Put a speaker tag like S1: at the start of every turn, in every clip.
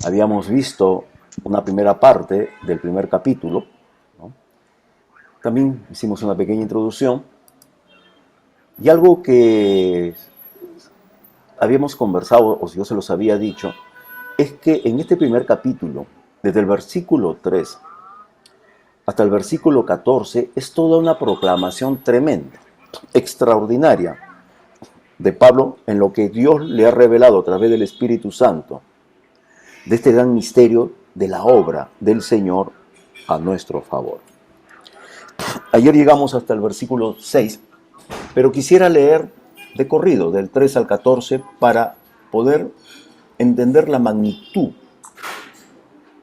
S1: Habíamos visto una primera parte del primer capítulo, ¿no? También hicimos una pequeña introducción y algo que habíamos conversado, o si yo se los había dicho, es que en este primer capítulo, desde el versículo 3 hasta el versículo 14, es toda una proclamación tremenda, extraordinaria, de Pablo en lo que Dios le ha revelado a través del Espíritu Santo, de este gran misterio de la obra del Señor a nuestro favor. Ayer llegamos hasta el versículo 6, pero quisiera leer de corrido, del 3 al 14, para poder entender la magnitud.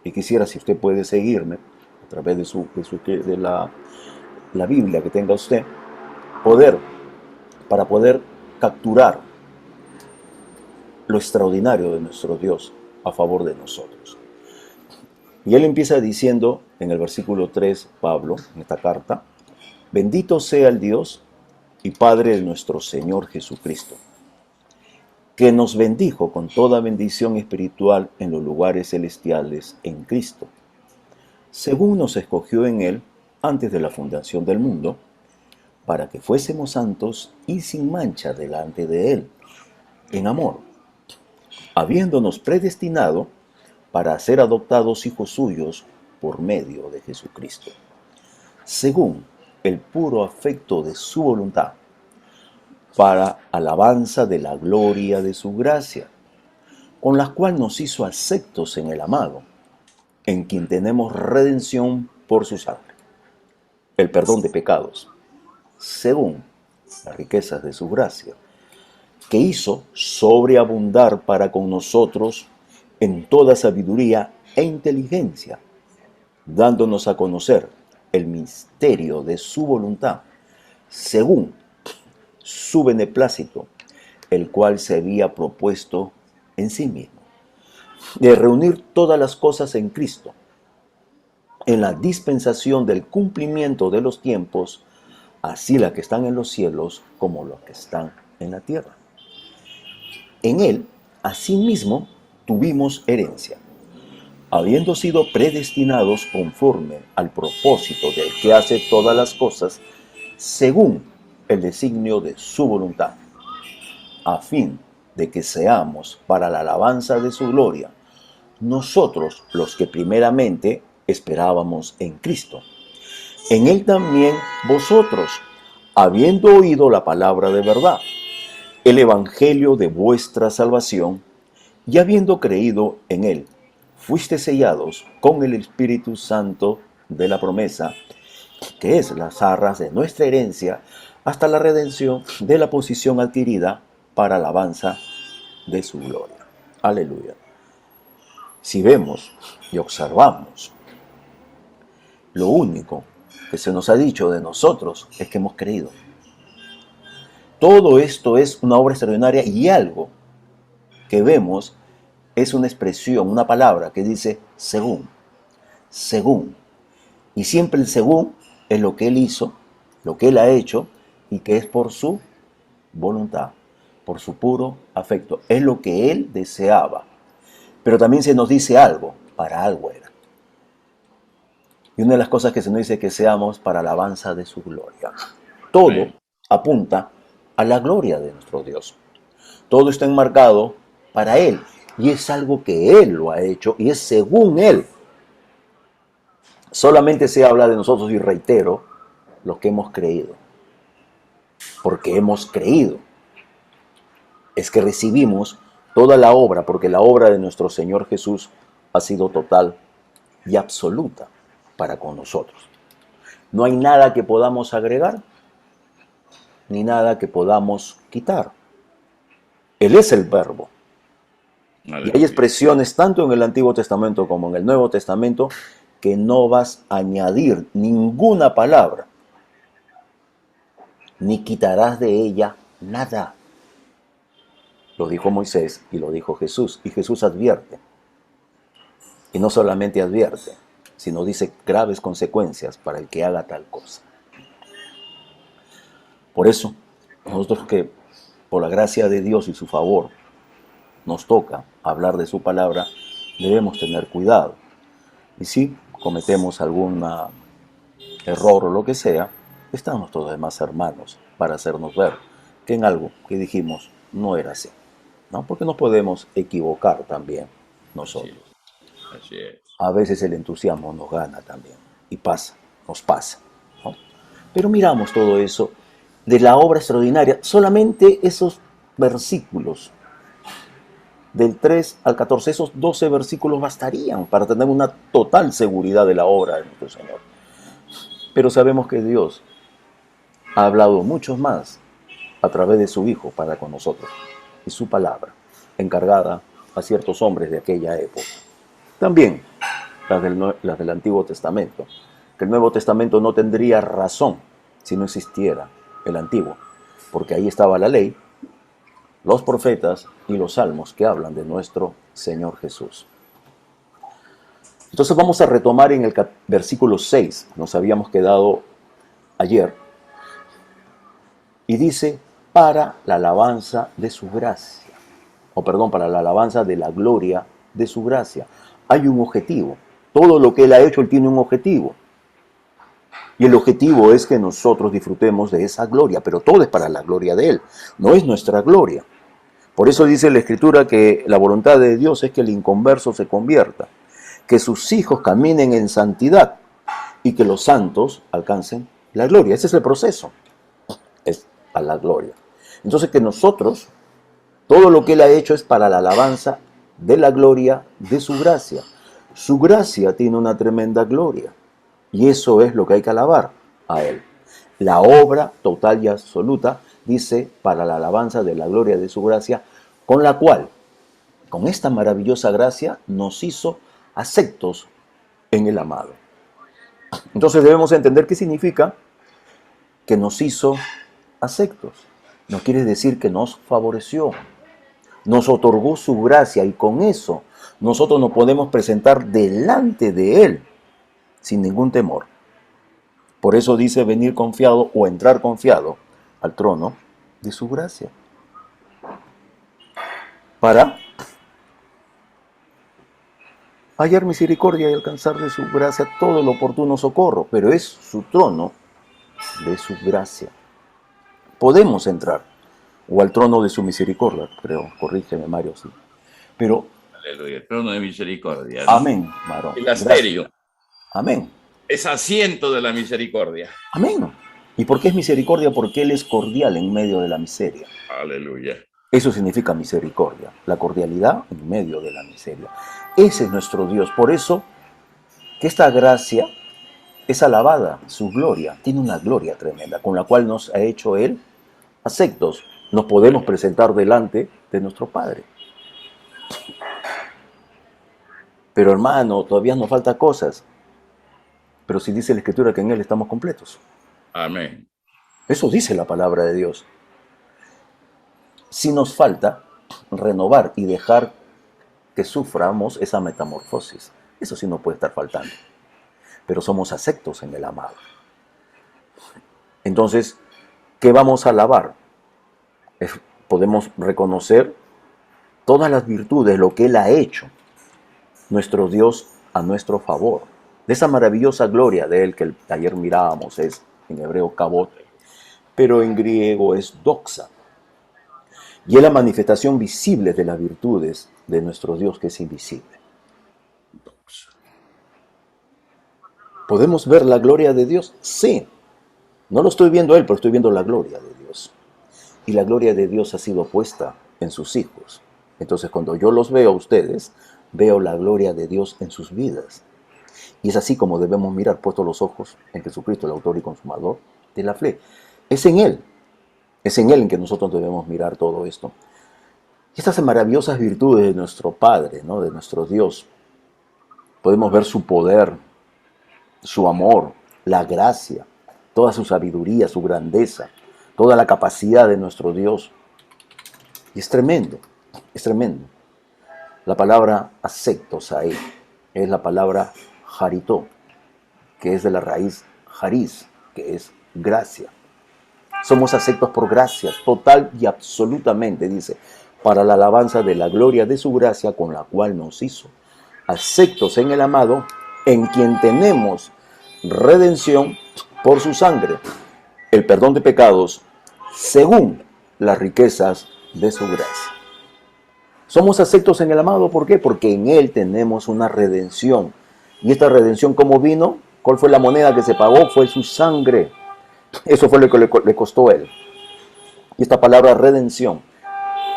S1: Y quisiera, si usted puede seguirme a través de la Biblia que tenga usted, para poder capturar lo extraordinario de nuestro Dios a favor de nosotros. Y él empieza diciendo en el versículo 3, Pablo, en esta carta: bendito sea el Dios y Padre de nuestro Señor Jesucristo, que nos bendijo con toda bendición espiritual en los lugares celestiales en Cristo, según nos escogió en Él antes de la fundación del mundo, para que fuésemos santos y sin mancha delante de Él, en amor, habiéndonos predestinado para ser adoptados hijos suyos por medio de Jesucristo, según el puro afecto de su voluntad, para alabanza de la gloria de su gracia, con la cual nos hizo aceptos en el amado, en quien tenemos redención por su sangre, el perdón de pecados, según las riquezas de su gracia, que hizo sobreabundar para con nosotros en toda sabiduría e inteligencia, dándonos a conocer el misterio de su voluntad, según su beneplácito, el cual se había propuesto en sí mismo, de reunir todas las cosas en Cristo, en la dispensación del cumplimiento de los tiempos, así las que están en los cielos como las que están en la tierra. En Él, asimismo, tuvimos herencia, habiendo sido predestinados conforme al propósito del que hace todas las cosas, según el designio de su voluntad, a fin de que seamos para la alabanza de su gloria, nosotros los que primeramente esperábamos en Cristo. En Él también vosotros, habiendo oído la palabra de verdad, el evangelio de vuestra salvación, y habiendo creído en Él, fuiste sellados con el Espíritu Santo de la promesa, que es las arras de nuestra herencia, hasta la redención de la posición adquirida para alabanza de su gloria. Aleluya. Si vemos y observamos, lo único que se nos ha dicho de nosotros es que hemos creído. Todo esto es una obra extraordinaria, y algo que vemos es una expresión, una palabra que dice según, según. Y siempre el según es lo que Él hizo, lo que Él ha hecho, y que es por su voluntad, por su puro afecto. Es lo que Él deseaba. Pero también se nos dice algo, para algo era. Y una de las cosas que se nos dice es que seamos para alabanza de su gloria. Todo apunta a la gloria de nuestro Dios. Todo está enmarcado para Él. Y es algo que Él lo ha hecho y es según Él. Solamente se habla de nosotros, y reitero, los que hemos creído. Porque hemos creído. Es que recibimos toda la obra, porque la obra de nuestro Señor Jesús ha sido total y absoluta para con nosotros. No hay nada que podamos agregar, ni nada que podamos quitar. Él es el Verbo. Y hay expresiones tanto en el Antiguo Testamento como en el Nuevo Testamento que no vas a añadir ninguna palabra, ni quitarás de ella nada. Lo dijo Moisés y lo dijo Jesús. Y Jesús advierte. Y no solamente advierte, sino dice graves consecuencias para el que haga tal cosa. Por eso, nosotros que por la gracia de Dios y su favor nos toca hablar de su palabra, debemos tener cuidado. Y si cometemos algún error o lo que sea, estamos todos demás hermanos para hacernos ver que en algo que dijimos no era así, ¿no? Porque nos podemos equivocar también
S2: Así
S1: nosotros.
S2: es, así es.
S1: A veces el entusiasmo nos gana también y pasa, nos pasa, ¿no? Pero miramos todo eso de la obra extraordinaria, solamente esos versículos del 3 al 14, esos 12 versículos bastarían para tener una total seguridad de la obra de nuestro Señor. Pero sabemos que Dios ha hablado mucho más a través de su Hijo para con nosotros y su palabra, encargada a ciertos hombres de aquella época. También las del Antiguo Testamento, que el Nuevo Testamento no tendría razón si no existiera el Antiguo, porque ahí estaba la ley, los profetas y los salmos que hablan de nuestro Señor Jesús. Entonces vamos a retomar en el versículo 6, nos habíamos quedado ayer, y dice, para la alabanza de su gracia, o perdón, para la alabanza de la gloria de su gracia. Hay un objetivo, todo lo que Él ha hecho, Él tiene un objetivo. Y el objetivo es que nosotros disfrutemos de esa gloria, pero todo es para la gloria de Él, no es nuestra gloria. Por eso dice la Escritura que la voluntad de Dios es que el inconverso se convierta, que sus hijos caminen en santidad y que los santos alcancen la gloria. Ese es el proceso, es a la gloria. Entonces que nosotros, todo lo que Él ha hecho es para la alabanza de la gloria de su gracia. Su gracia tiene una tremenda gloria y eso es lo que hay que alabar a Él. La obra total y absoluta dice para la alabanza de la gloria de su gracia, con la cual, con esta maravillosa gracia, nos hizo aceptos en el amado. Entonces debemos entender qué significa que nos hizo aceptos. No quiere decir que nos favoreció, nos otorgó su gracia y con eso nosotros nos podemos presentar delante de Él sin ningún temor. Por eso dice venir confiado o entrar confiado al trono de su gracia. Para hallar misericordia y alcanzar de su gracia todo el oportuno socorro, pero es su trono de su gracia. Podemos entrar, o al trono de su misericordia, creo, corrígeme Mario, sí. Pero,
S2: Aleluya, el trono de misericordia, ¿no?
S1: amén, varón,
S2: El
S1: gracias.
S2: asterio
S1: Amén,
S2: es asiento de la misericordia.
S1: amén. ¿Y por qué es misericordia? Porque Él es cordial en medio de la miseria.
S2: Aleluya.
S1: Eso significa misericordia, la cordialidad en medio de la miseria. Ese es nuestro Dios. Por eso que esta gracia es alabada, su gloria, tiene una gloria tremenda, con la cual nos ha hecho Él aceptos. Nos podemos presentar delante de nuestro Padre. Pero hermano, todavía nos faltan cosas. Pero si dice la Escritura que en Él estamos completos.
S2: Amén.
S1: Eso dice la palabra de Dios. Si nos falta renovar y dejar que suframos esa metamorfosis, eso sí no puede estar faltando. Pero somos aceptos en el amado. Entonces, ¿qué vamos a alabar? Podemos reconocer todas las virtudes, lo que Él ha hecho, nuestro Dios a nuestro favor. De esa maravillosa gloria de Él que ayer mirábamos es en hebreo kabot, pero en griego es doxa. Y es la manifestación visible de las virtudes de nuestro Dios que es invisible. ¿Podemos ver la gloria de Dios? Sí. No lo estoy viendo a Él, pero estoy viendo la gloria de Dios. Y la gloria de Dios ha sido puesta en sus hijos. Entonces, cuando yo los veo a ustedes, veo la gloria de Dios en sus vidas. Y es así como debemos mirar puestos los ojos en Jesucristo, el autor y consumador de la fe. Es en Él en que nosotros debemos mirar todo esto. Y estas maravillosas virtudes de nuestro Padre, ¿no? De nuestro Dios, podemos ver su poder, su amor, la gracia, toda su sabiduría, su grandeza, toda la capacidad de nuestro Dios. Y es tremendo, es tremendo. La palabra aceptos ahí es la palabra haritó, que es de la raíz haris, que es gracia. Somos aceptos por gracia, total y absolutamente, dice, para la alabanza de la gloria de su gracia con la cual nos hizo aceptos en el amado, en quien tenemos redención por su sangre, el perdón de pecados, según las riquezas de su gracia. Somos aceptos en el amado, ¿por qué? Porque en él tenemos una redención. ¿Y esta redención cómo vino? ¿Cuál fue la moneda que se pagó? Fue su sangre. Eso fue lo que le costó a él. Y esta palabra redención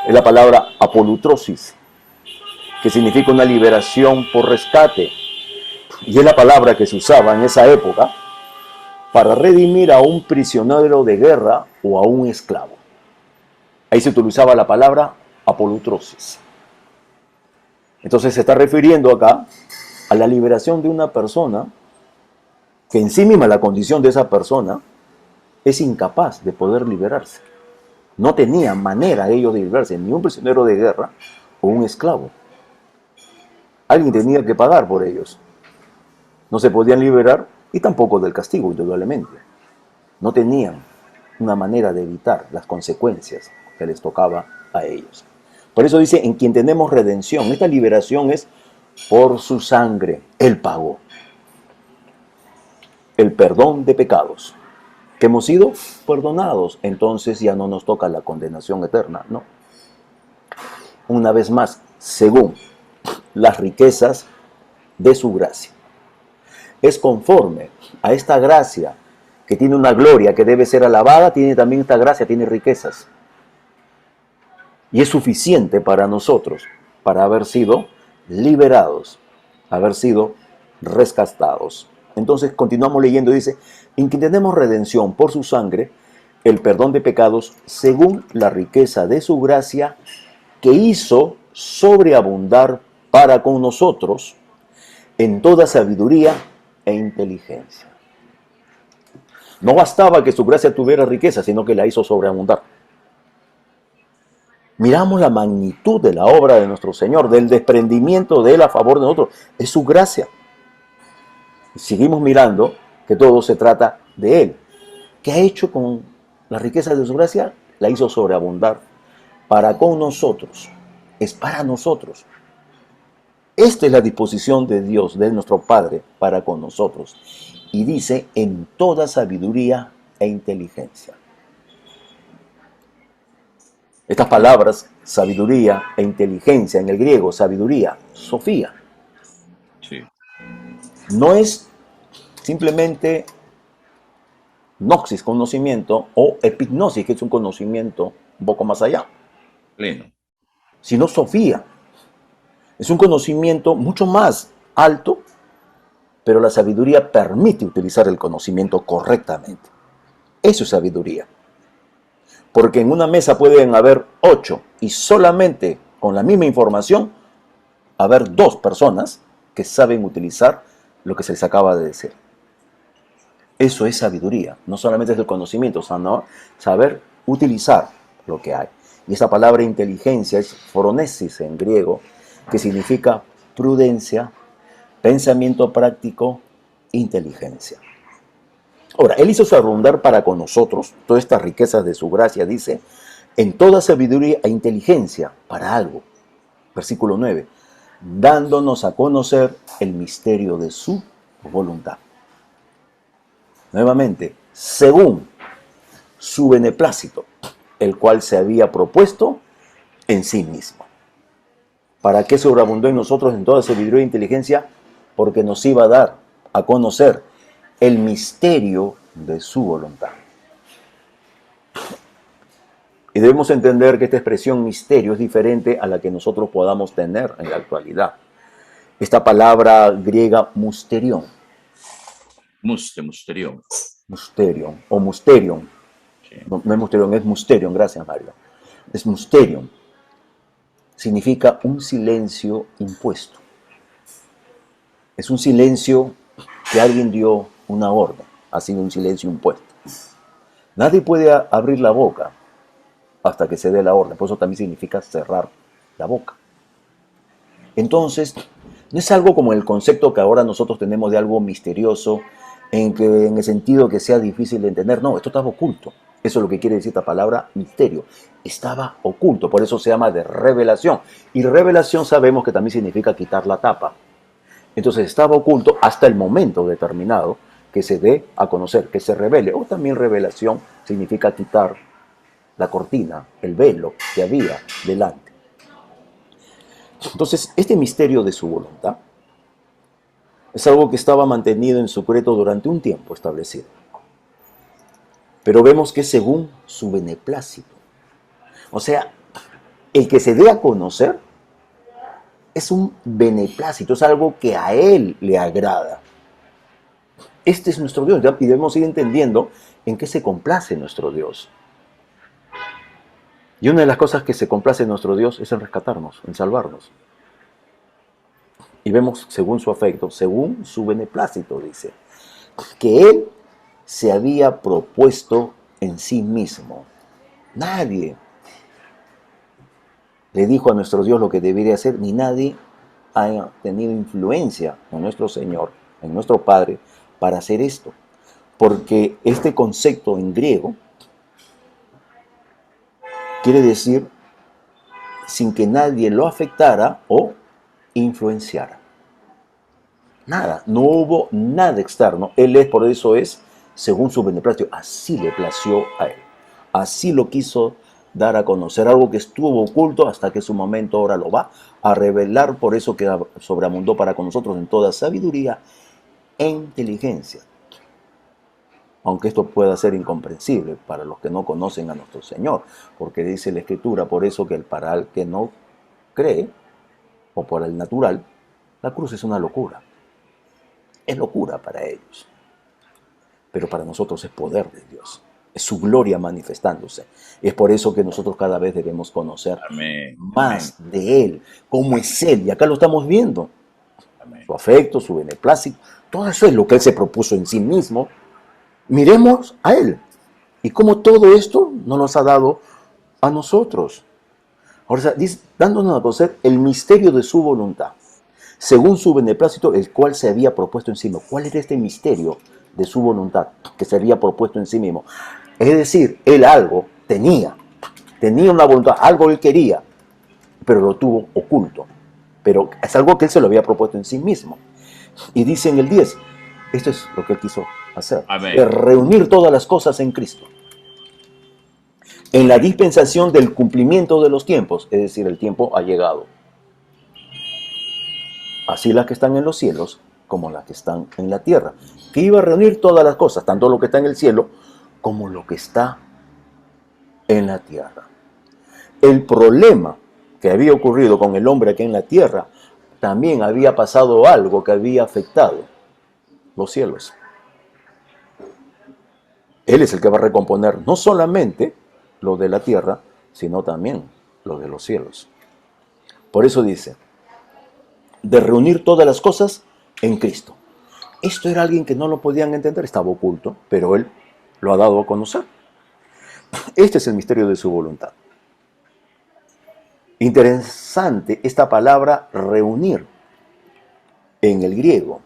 S1: es la palabra apolutrosis, que significa una liberación por rescate. Y es la palabra que se usaba en esa época para redimir a un prisionero de guerra o a un esclavo. Ahí se utilizaba la palabra apolutrosis. Entonces se está refiriendo acá a la liberación de una persona que en sí misma la condición de esa persona es incapaz de poder liberarse. No tenía manera ellos de liberarse, ni un prisionero de guerra o un esclavo. Alguien tenía que pagar por ellos. No se podían liberar y tampoco del castigo, indudablemente. No tenían una manera de evitar las consecuencias que les tocaba a ellos. Por eso dice, en quien tenemos redención. Esta liberación es por su sangre. Él pagó el perdón de pecados. Que hemos sido perdonados, entonces ya no nos toca la condenación eterna, ¿no? Una vez más, según las riquezas de su gracia. Es conforme a esta gracia que tiene una gloria que debe ser alabada, tiene también esta gracia, tiene riquezas. Y es suficiente para nosotros, para haber sido liberados, haber sido rescatados. Entonces continuamos leyendo, dice, en quien tenemos redención por su sangre, el perdón de pecados, según la riqueza de su gracia, que hizo sobreabundar para con nosotros en toda sabiduría e inteligencia. No bastaba que su gracia tuviera riqueza, sino que la hizo sobreabundar. Miramos la magnitud de la obra de nuestro Señor, del desprendimiento de Él a favor de nosotros. Es su gracia. Seguimos mirando que todo se trata de Él. ¿Qué ha hecho con la riqueza de su gracia? La hizo sobreabundar para con nosotros. Es para nosotros. Esta es la disposición de Dios, de nuestro Padre, para con nosotros. Y dice, en toda sabiduría e inteligencia. Estas palabras, sabiduría e inteligencia, en el griego, sabiduría, Sofía,
S2: Sí.
S1: no es simplemente noxis, conocimiento, o epignosis, que es un conocimiento un poco más allá,
S2: Pleno.
S1: sino Sofía. Es un conocimiento mucho más alto, pero la sabiduría permite utilizar el conocimiento correctamente. Eso es sabiduría. Porque en una mesa pueden haber 8 y solamente con la misma información haber 2 personas que saben utilizar lo que se les acaba de decir. Eso es sabiduría. No solamente es el conocimiento, sino saber utilizar lo que hay. Y esa palabra inteligencia es phronesis en griego, que significa prudencia, pensamiento práctico, inteligencia. Ahora, Él hizo sobreabundar para con nosotros todas estas riquezas de su gracia, dice, en toda sabiduría e inteligencia para algo. Versículo 9, dándonos a conocer el misterio de su voluntad. Nuevamente, según su beneplácito, el cual se había propuesto en sí mismo. ¿Para qué sobreabundó en nosotros en toda sabiduría e inteligencia? Porque nos iba a dar a conocer el misterio de su voluntad. Y debemos entender que esta expresión misterio es diferente a la que nosotros podamos tener en la actualidad. Esta palabra griega musterion.
S2: Musterión.
S1: Musterion o musterion.
S2: Sí.
S1: No es musterion, es musterion. Gracias, Mario. Es musterion. Significa un silencio impuesto. Es un silencio que alguien dio una orden. Ha sido un silencio impuesto. Nadie puede abrir la boca hasta que se dé la orden. Por eso también significa cerrar la boca. Entonces, no es algo como el concepto que ahora nosotros tenemos de algo misterioso, en el sentido que sea difícil de entender. No, esto estaba oculto. Eso es lo que quiere decir esta palabra misterio. Estaba oculto, por eso se llama de revelación. Y revelación sabemos que también significa quitar la tapa. Entonces estaba oculto hasta el momento determinado que se dé a conocer, que se revele. O también revelación significa quitar la cortina, el velo que había delante. Entonces, este misterio de su voluntad es algo que estaba mantenido en secreto durante un tiempo establecido. Pero vemos que es según su beneplácito. O sea, el que se dé a conocer es un beneplácito, es algo que a Él le agrada. Este es nuestro Dios y debemos ir entendiendo en qué se complace nuestro Dios. Y una de las cosas que se complace en nuestro Dios es en rescatarnos, en salvarnos. Y vemos según su afecto, según su beneplácito, dice, que Él se había propuesto en sí mismo. Nadie le dijo a nuestro Dios lo que debería hacer, ni nadie ha tenido influencia en nuestro Señor, en nuestro Padre, para hacer esto. Porque este concepto en griego quiere decir sin que nadie lo afectara o influenciara. Nada, no hubo nada externo. Él es, por eso es, según su beneplácito, así le plació a Él. Así lo quiso dar a conocer, algo que estuvo oculto hasta que su momento ahora lo va a revelar, por eso que sobreabundó para con nosotros en toda sabiduría e inteligencia. Aunque esto pueda ser incomprensible para los que no conocen a nuestro Señor, porque dice la Escritura, por eso que para el que no cree, o por el natural, la cruz es una locura. Es locura para ellos, pero para nosotros es poder de Dios, es su gloria manifestándose. Es por eso que nosotros cada vez debemos conocer
S2: Amén.
S1: más
S2: Amén.
S1: de Él, cómo es Él, y acá lo estamos viendo,
S2: Amén.
S1: su afecto, su beneplácito, todo eso es lo que Él se propuso en sí mismo. Miremos a Él, y cómo todo esto nos lo ha dado a nosotros. Ahora, dice, dándonos a conocer el misterio de su voluntad, según su beneplácito, el cual se había propuesto en sí mismo. ¿Cuál era este misterio de su voluntad que se había propuesto en sí mismo? Es decir, él algo tenía una voluntad, algo él quería, pero lo tuvo oculto. Pero es algo que él se lo había propuesto en sí mismo. Y dice en el 10, esto es lo que él quiso hacer,
S2: Amén.
S1: reunir todas las cosas en Cristo. En la dispensación del cumplimiento de los tiempos, es decir, el tiempo ha llegado. Así las que están en los cielos como las que están en la tierra, que iba a reunir todas las cosas, tanto lo que está en el cielo como lo que está en la tierra. El problema que había ocurrido con el hombre aquí en la tierra, también había pasado algo que había afectado los cielos. Él es el que va a recomponer no solamente lo de la tierra, sino también lo de los cielos. Por eso dice, de reunir todas las cosas en Cristo. Esto era alguien que no lo podían entender, estaba oculto, pero Él lo ha dado a conocer. Este es el misterio de su voluntad. Interesante esta palabra reunir en el griego.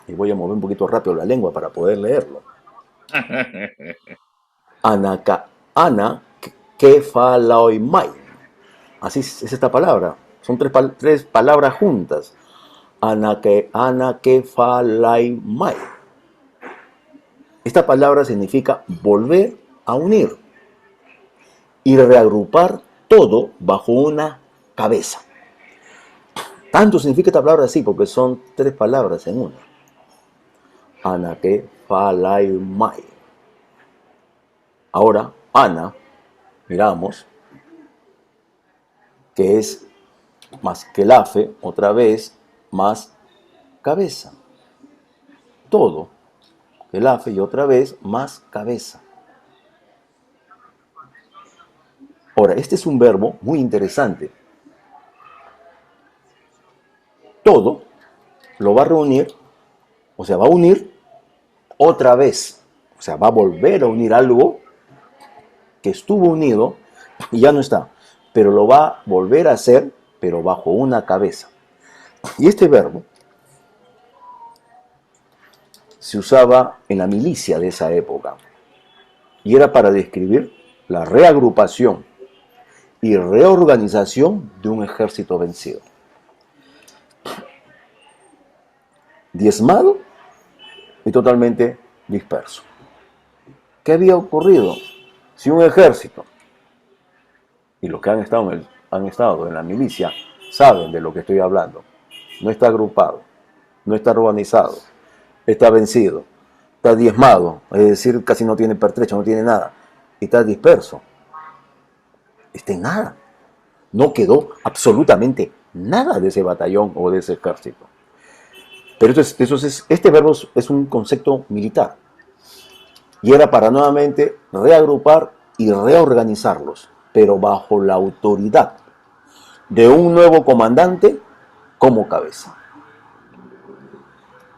S1: Y voy a mover un poquito rápido la lengua para poder leerlo. Anakefalaoimai. Así es esta palabra. Son tres palabras juntas. Anakefalaimai. Esta palabra significa volver a unir y reagrupar todo bajo una cabeza. Tanto significa esta palabra así porque son tres palabras en una. Anakefalaimai. Ahora, ana, miramos, que es más que lafe, otra vez, más cabeza. Todo, que lafe y otra vez, más cabeza. Ahora, este es un verbo muy interesante. Todo lo va a reunir, o sea, va a unir otra vez. O sea, va a volver a unir algo que estuvo unido y ya no está. Pero lo va a volver a hacer, pero bajo una cabeza. Y este verbo se usaba en la milicia de esa época. Y era para describir la reagrupación y reorganización de un ejército vencido. diezmado y totalmente disperso. ¿Qué había ocurrido? Si un ejército, y los que han estado en la milicia saben de lo que estoy hablando, no está agrupado, no está organizado, está vencido, está diezmado, es decir, casi no tiene pertrecho, no tiene nada, y está disperso, está en nada. No quedó absolutamente nada de ese batallón o de ese ejército. Pero este verbo es un concepto militar. Y era para nuevamente reagrupar y reorganizarlos, pero bajo la autoridad de un nuevo comandante como cabeza.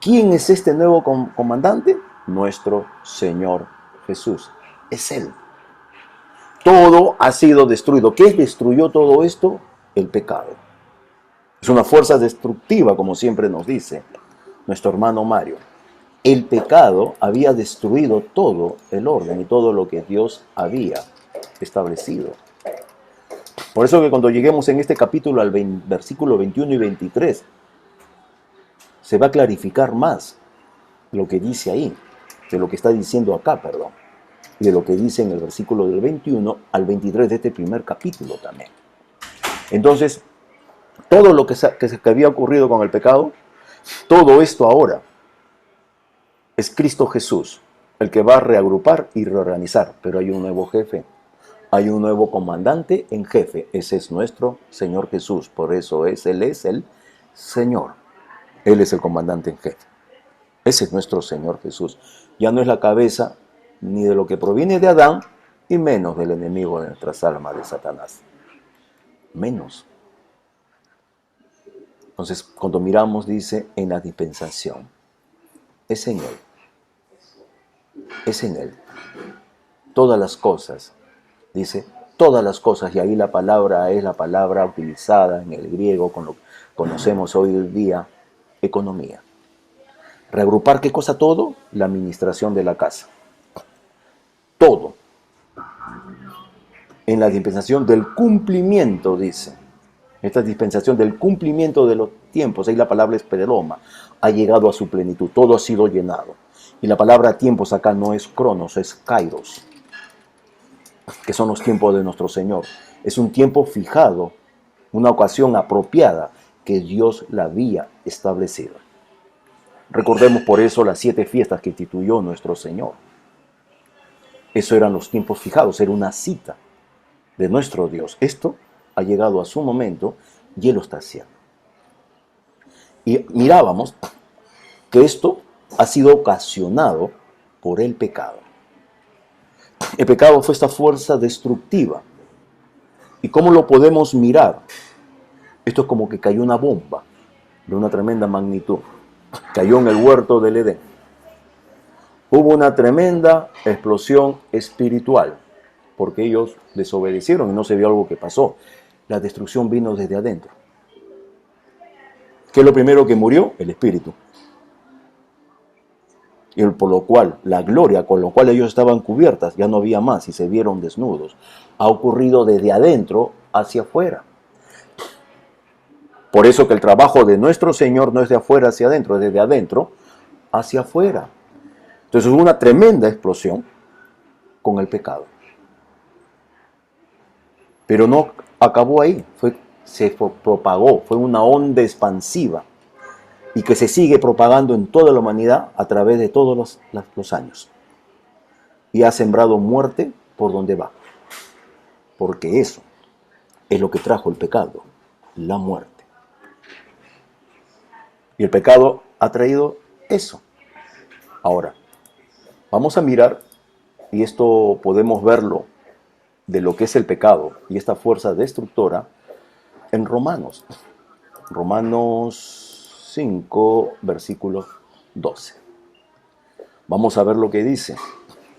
S1: ¿Quién es este nuevo comandante? Nuestro Señor Jesús. Es Él. Todo ha sido destruido. ¿Qué destruyó todo esto? El pecado. Es una fuerza destructiva, como siempre nos dice nuestro hermano Mario. El pecado había destruido todo el orden y todo lo que Dios había establecido. Por eso que cuando lleguemos en este capítulo al versículo 21 y 23, se va a clarificar más lo que dice ahí, de lo que está diciendo acá, perdón, y de lo que dice en el versículo del 21 al 23 de este primer capítulo también. Entonces, todo lo que había ocurrido con el pecado, todo esto ahora, es Cristo Jesús, el que va a reagrupar y reorganizar, pero hay un nuevo jefe, hay un nuevo comandante en jefe, ese es nuestro Señor Jesús, por eso Él es el Señor, Él es el comandante en jefe, ese es nuestro Señor Jesús, ya no es la cabeza ni de lo que proviene de Adán y menos del enemigo de nuestras almas, de Satanás, menos. Entonces, cuando miramos, dice, en la dispensación, es en Él. Es en Él. Todas las cosas, dice, todas las cosas, y ahí la palabra es la palabra utilizada en el griego, con lo que conocemos hoy en día, economía. Reagrupar, ¿qué cosa? Todo, la administración de la casa. Todo. En la dispensación del cumplimiento, dice. Esta dispensación del cumplimiento de los tiempos, ahí la palabra es pleroma, ha llegado a su plenitud, todo ha sido llenado. Y la palabra tiempos acá no es cronos, es kairos, que son los tiempos de nuestro Señor. Es un tiempo fijado, una ocasión apropiada que Dios la había establecido. Recordemos por eso las 7 fiestas que instituyó nuestro Señor. Eso eran los tiempos fijados, era una cita de nuestro Dios. Esto ha llegado a su momento y Él lo está haciendo. Y mirábamos que esto ha sido ocasionado por el pecado. El pecado fue esta fuerza destructiva. ¿Y cómo lo podemos mirar? Esto es como que cayó una bomba de una tremenda magnitud. Cayó en el huerto del Edén. Hubo una tremenda explosión espiritual, porque ellos desobedecieron y no se vio algo que pasó. La destrucción vino desde adentro. ¿Qué es lo primero que murió? El espíritu. Y por lo cual, la gloria con lo cual ellos estaban cubiertas, ya no había más y se vieron desnudos. Ha ocurrido desde adentro hacia afuera. Por eso que el trabajo de nuestro Señor no es de afuera hacia adentro, es desde adentro hacia afuera. Entonces hubo una tremenda explosión con el pecado. Pero no acabó ahí, se propagó, fue una onda expansiva y que se sigue propagando en toda la humanidad a través de todos los años. Y ha sembrado muerte por donde va. Porque eso es lo que trajo el pecado, la muerte. Y el pecado ha traído eso. Ahora, vamos a mirar, y esto podemos verlo, de lo que es el pecado y esta fuerza destructora en Romanos. Romanos 5, versículo 12. Vamos a ver lo que dice.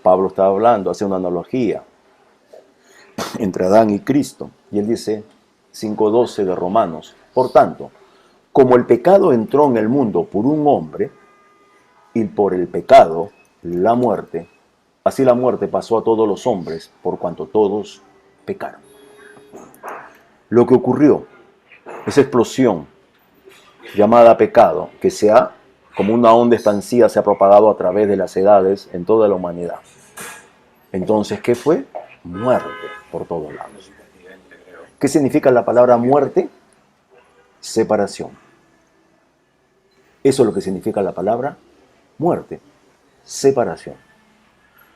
S1: Pablo está hablando, hace una analogía entre Adán y Cristo. Y él dice, 5:12 de Romanos, por tanto, como el pecado entró en el mundo por un hombre, y por el pecado la muerte, así la muerte pasó a todos los hombres, por cuanto todos pecaron. Lo que ocurrió, esa explosión llamada pecado, que se ha como una onda expansiva se ha propagado a través de las edades en toda la humanidad. Entonces, ¿qué fue? Muerte por todos lados. ¿Qué significa la palabra muerte? Separación. Eso es lo que significa la palabra muerte, separación.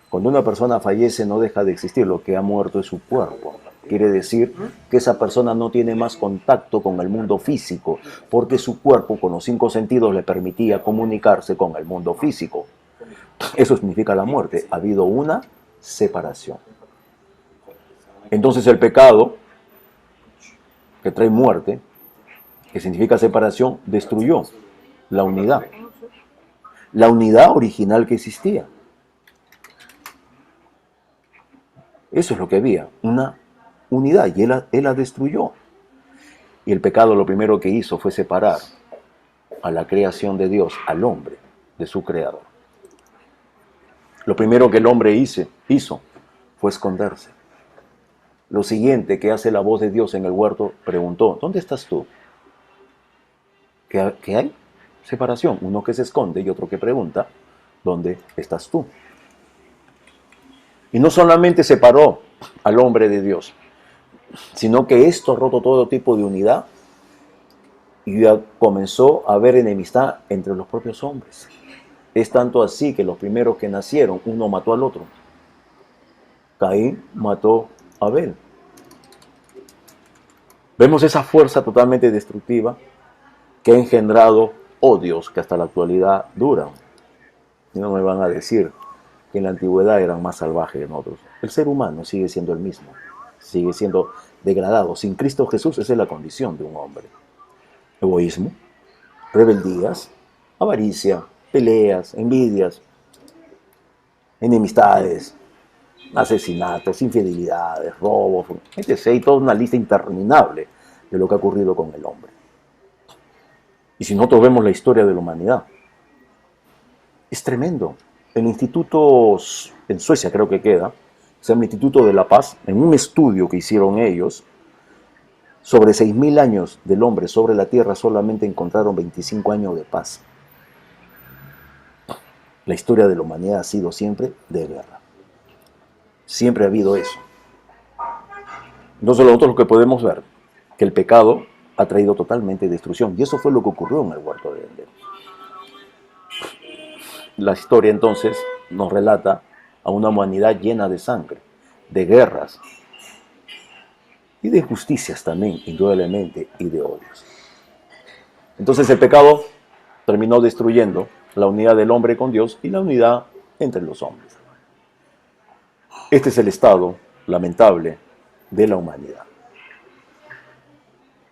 S1: Cuando una persona fallece no deja de existir, lo que ha muerto es su cuerpo. Quiere decir que esa persona no tiene más contacto con el mundo físico, porque su cuerpo con los 5 sentidos le permitía comunicarse con el mundo físico. Eso significa la muerte. Ha habido una separación. Entonces el pecado, que trae muerte, que significa separación, destruyó la unidad. La unidad original que existía. Eso es lo que había, una unidad, y él la destruyó. Y el pecado lo primero que hizo fue separar a la creación de Dios, al hombre, de su creador. Lo primero que el hombre hizo fue esconderse. Lo siguiente que hace la voz de Dios en el huerto, preguntó, ¿dónde estás tú? ¿Qué hay? Separación, uno que se esconde y otro que pregunta, ¿dónde estás tú? Y no solamente separó al hombre de Dios, sino que esto ha roto todo tipo de unidad y ya comenzó a haber enemistad entre los propios hombres. Es tanto así que los primeros que nacieron, uno mató al otro. Caín mató a Abel. Vemos esa fuerza totalmente destructiva que ha engendrado odios que hasta la actualidad duran. Y no me van a decir que en la antigüedad eran más salvajes que nosotros. El ser humano sigue siendo el mismo, sigue siendo degradado. Sin Cristo Jesús, esa es la condición de un hombre. Egoísmo, rebeldías, avaricia, peleas, envidias, enemistades, asesinatos, infidelidades, robos, etc. Hay toda una lista interminable de lo que ha ocurrido con el hombre. Y si nosotros vemos la historia de la humanidad, es tremendo. El instituto, en Suecia creo que queda, se llama el Instituto de la Paz, en un estudio que hicieron ellos, sobre 6.000 años del hombre sobre la tierra solamente encontraron 25 años de paz. La historia de la humanidad ha sido siempre de guerra. Siempre ha habido eso. Entonces nosotros lo que podemos ver, que el pecado ha traído totalmente destrucción. Y eso fue lo que ocurrió en el huerto de Edén. La historia entonces nos relata a una humanidad llena de sangre, de guerras y de injusticias también, indudablemente, y de odios. Entonces el pecado terminó destruyendo la unidad del hombre con Dios y la unidad entre los hombres. Este es el estado lamentable de la humanidad.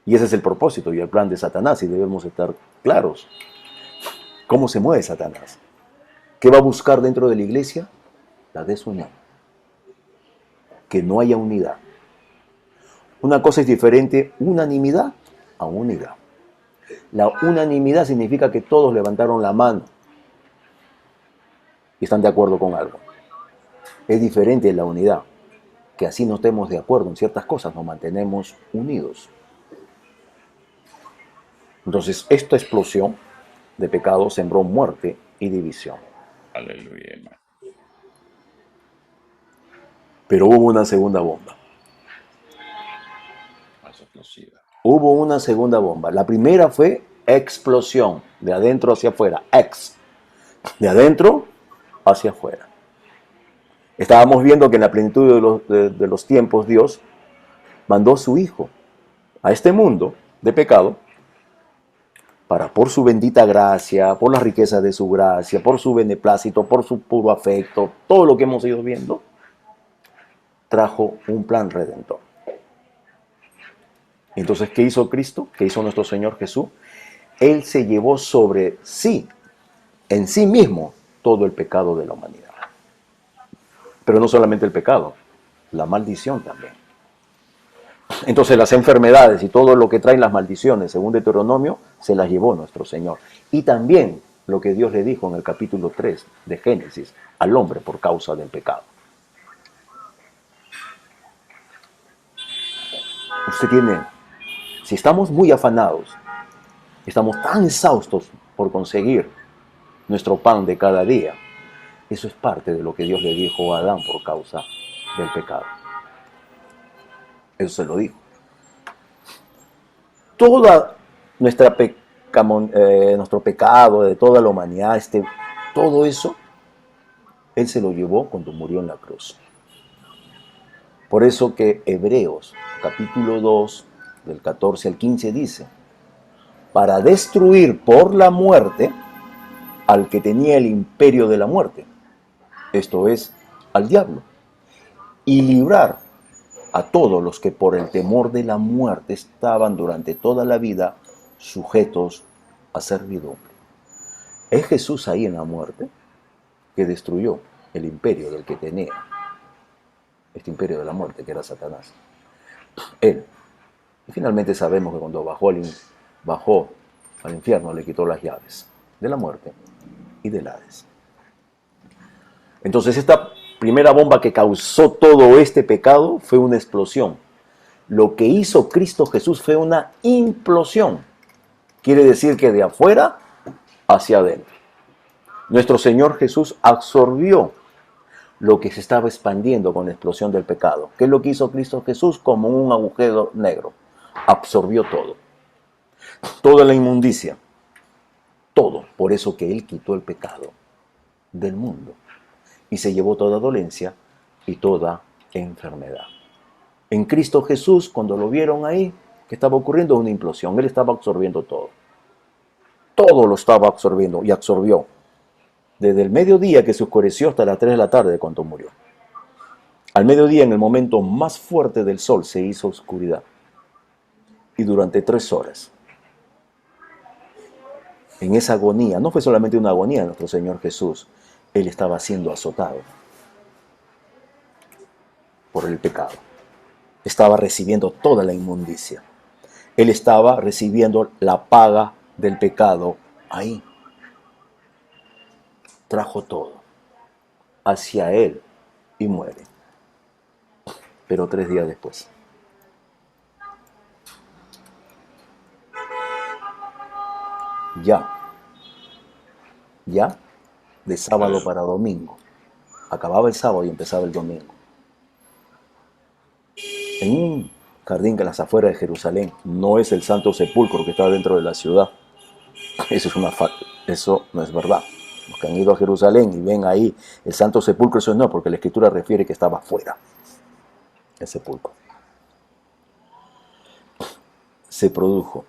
S1: Y ese es el propósito y el plan de Satanás, y debemos estar claros. ¿Cómo se mueve Satanás? ¿Qué va a buscar dentro de la iglesia? La desunión. Que no haya unidad. Una cosa es diferente, unanimidad a unidad. La unanimidad significa que todos levantaron la mano y están de acuerdo con algo. Es diferente la unidad, que así no estemos de acuerdo en ciertas cosas, nos mantenemos unidos. Entonces, esta explosión de pecado sembró muerte y división.
S2: Aleluya, hermano.
S1: Pero hubo una segunda bomba.
S2: Más explosiva.
S1: Hubo una segunda bomba. La primera fue explosión, de adentro hacia afuera. De adentro hacia afuera. Estábamos viendo que en la plenitud de los tiempos Dios mandó a su Hijo a este mundo de pecado para, por su bendita gracia, por la riqueza de su gracia, por su beneplácito, por su puro afecto, todo lo que hemos ido viendo, trajo un plan redentor. Entonces, ¿qué hizo Cristo? ¿Qué hizo nuestro Señor Jesús? Él se llevó sobre sí, en sí mismo, todo el pecado de la humanidad. Pero no solamente el pecado, la maldición también. Entonces las enfermedades y todo lo que traen las maldiciones, según Deuteronomio, se las llevó nuestro Señor. Y también lo que Dios le dijo en el capítulo 3 de Génesis al hombre por causa del pecado. Usted tiene, si estamos muy afanados, estamos tan exhaustos por conseguir nuestro pan de cada día. Eso es parte de lo que Dios le dijo a Adán por causa del pecado. Eso se lo dijo. Toda nuestro pecado, de toda la humanidad, todo eso, Él se lo llevó cuando murió en la cruz. Por eso que Hebreos, capítulo 2, del 14 al 15, dice, para destruir por la muerte al que tenía el imperio de la muerte, esto es, al diablo, y librar a todos los que por el temor de la muerte estaban durante toda la vida sujetos a servidumbre. Es Jesús ahí en la muerte que destruyó el imperio del que tenía este imperio de la muerte, que era Satanás. Él. Y finalmente sabemos que cuando bajó al infierno, le quitó las llaves de la muerte y del Hades. Entonces esta primera bomba que causó todo este pecado fue una explosión. Lo que hizo Cristo Jesús fue una implosión. Quiere decir que de afuera hacia adentro. Nuestro Señor Jesús absorbió lo que se estaba expandiendo con la explosión del pecado. ¿Qué es lo que hizo Cristo Jesús? Como un agujero negro. Absorbió todo. Toda la inmundicia. Todo. Por eso que Él quitó el pecado del mundo. Y se llevó toda dolencia y toda enfermedad. En Cristo Jesús, cuando lo vieron ahí, que estaba ocurriendo una implosión. Él estaba absorbiendo todo. Todo lo estaba absorbiendo y absorbió. Desde el mediodía que se oscureció hasta las 3 de la tarde cuando murió. Al mediodía, en el momento más fuerte del sol, se hizo oscuridad. Y durante 3 horas, en esa agonía, no fue solamente una agonía de nuestro Señor Jesús, Él estaba siendo azotado por el pecado. Estaba recibiendo toda la inmundicia. Él estaba recibiendo la paga del pecado ahí. Trajo todo hacia Él y muere. Pero 3 días después. Ya, de sábado para domingo. Acababa el sábado y empezaba el domingo. En un jardín que a las afueras de Jerusalén, no es el Santo Sepulcro que está dentro de la ciudad. Eso no es verdad. Los que han ido a Jerusalén y ven ahí el Santo Sepulcro, eso no, porque la Escritura refiere que estaba fuera el sepulcro. Se produjo